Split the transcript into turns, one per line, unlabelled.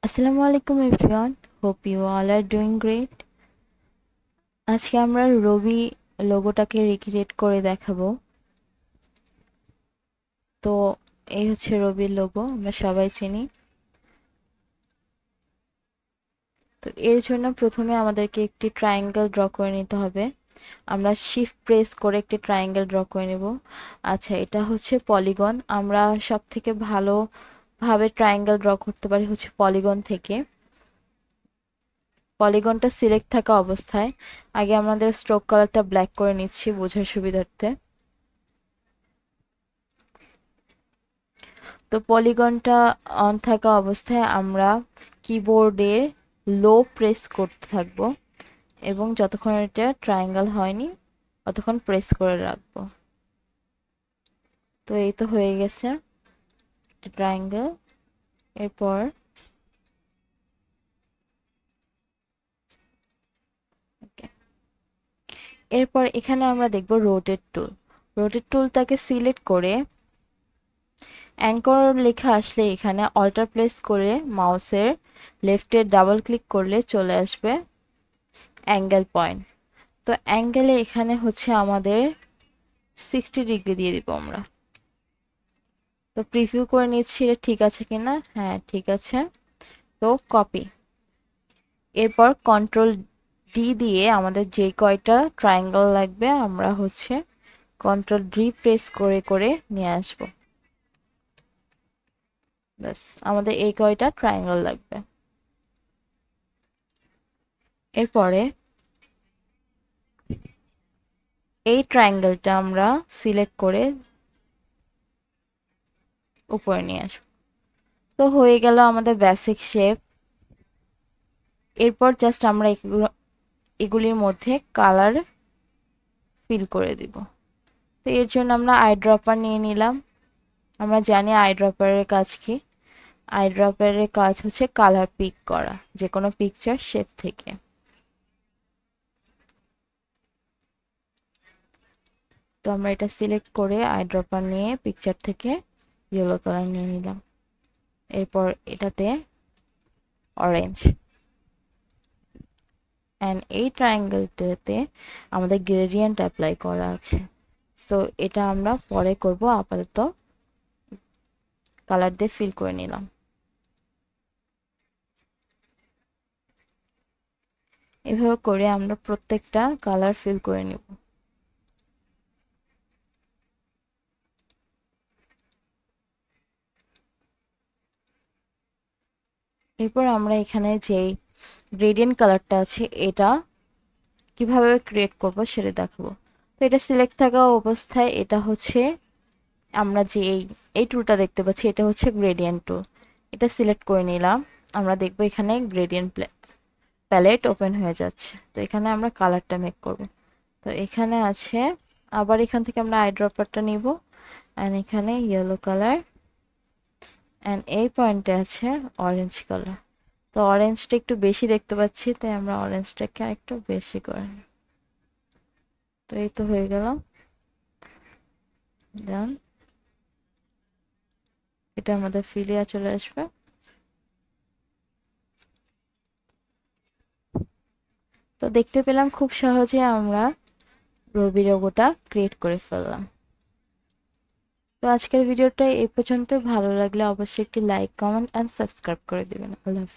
আসসালামু আলাইকুম everyone, hope you all are doing great. আজকে আমরা রবি লোগোটাকে রিক্রিয়েট করে দেখাবো। তো এই হচ্ছে রবির লোগো, আমরা সবাই চিনি। তো এর জন্য প্রথমে আমাদেরকে একটি ট্রায়াঙ্গেল ড্র করে নিতে হবে। আমরা শিফট প্রেস করে একটি ট্রায়াঙ্গেল ড্র করে নেব। আচ্ছা, এটা হচ্ছে পলিগন। আমরা সব থেকে ভালোভাবে ট্রায়াঙ্গেল ড্র করতে পারি হচ্ছে পলিগন থেকে। পলিগনটা সিলেক্ট থাকা অবস্থায় আগে আমাদের স্ট্রোক কালারটা ব্ল্যাক করে নিচ্ছি বোঝার সুবিধার্থে। তো পলিগনটা অন থাকা অবস্থায় আমরা কিবোর্ডের লো প্রেস করতে থাকবো এবং যতক্ষণ এটা ট্রায়াঙ্গেল হয়নি ততক্ষণ প্রেস করে রাখবো। তো এই তো হয়ে গেছে ট্রায়াঙ্গেল। এরপর এরপর এখানে আমরা দেখব রোটেট টুল। রোটেট টুলটাকে সিলেক্ট করে অ্যাঙ্কর লেখা আসলে এখানে অল্টার প্রেস করে মাউসের লেফটে ডাবল ক্লিক করলে চলে আসবে অ্যাঙ্গেল পয়েন্ট। তো অ্যাঙ্গেলে এখানে হচ্ছে আমাদের 60 ডিগ্রি দিয়ে দিব আমরা। তো প্রিভিউ করে নিচ্ছি এটা ঠিক আছে কিনা। হ্যাঁ, ঠিক আছে। তো কপি। এরপর কন্ট্রোল ডি দিয়ে আমাদের যে কয়টা ট্রায়াঙ্গেল লাগবে আমরা হচ্ছে কন্ট্রোল ডি প্রেস করে করে নিয়ে আসব। ব্যাস, আমাদের এই কয়টা ট্রায়াঙ্গেল লাগবে। এরপরে এই ট্রায়াঙ্গেলটা আমরা সিলেক্ট করে উপরে নিয়ে আসবো। তো হয়ে গেল আমাদের বেসিক শেপ। এরপর জাস্ট আমরা এগুলির মধ্যে কালার ফিল করে দিব। তো এর জন্য আমরা আই ড্রপার নিয়ে নিলাম। আমরা জানি আই ড্রপারের কাজ কি। আই ড্রপারের কাজ হচ্ছে কালার পিক করা যে কোনো পিকচার শেপ থেকে। তো আমরা এটা সিলেক্ট করে আই ড্রপার নিয়ে পিকচার থেকে ইয়েলো কালার নিয়ে নিলাম। এরপর এটাতে অরেঞ্জ। অ্যান্ড এই ট্রায়াঙ্গেলটাতে আমাদের গ্রেডিয়েন্ট অ্যাপ্লাই করা আছে। সো এটা আমরা পরে করব, আপাতত কালার দিয়ে ফিল করে নিলাম। এভাবে করে আমরা প্রত্যেকটা কালার ফিল করে নিব। এরপর আমরা এখানে যে গ্রেডিয়েন্ট কালারটা আছে এটা কিভাবে ক্রিয়েট করব সেটা দেখাবো। তো এটা সিলেক্ট থাকা অবস্থায় এটা হচ্ছে আমরা যে এই টুলটা দেখতে পাচ্ছি এটা হচ্ছে গ্রেডিয়েন্ট টুল। এটা সিলেক্ট করে নিলাম। আমরা দেখবো এখানে গ্রেডিয়েন্ট প্যালেট ওপেন হয়ে যাচ্ছে। তো এখানে আমরা কালারটা মেক করব। তো এখানে আছে, আবার এখান থেকে আমরা আই ড্রপারটা নিব অ্যান্ড এখানে ইয়েলো কালার অ্যান্ড এই পয়েন্টে আছে অরেঞ্জ কালার। তো অরেঞ্জটা একটু বেশি দেখতে পাচ্ছি তাই আমরা অরেঞ্জটাকে আরেকটু বেশি করে নিই। তো এই তো হয়ে গেল। দেন এটা আমাদের ফিলিয়া চলে আসবে। তো দেখতে পেলাম খুব সহজে আমরা রবি লোগোটা ক্রিয়েট করে ফেললাম। তো আজকের ভিডিওটা এই পর্যন্ত। ভালো লাগলে অবশ্যই একটি লাইক, কমেন্ট অ্যান্ড সাবস্ক্রাইব করে দেবেন। আল্লাহ হাফেজ।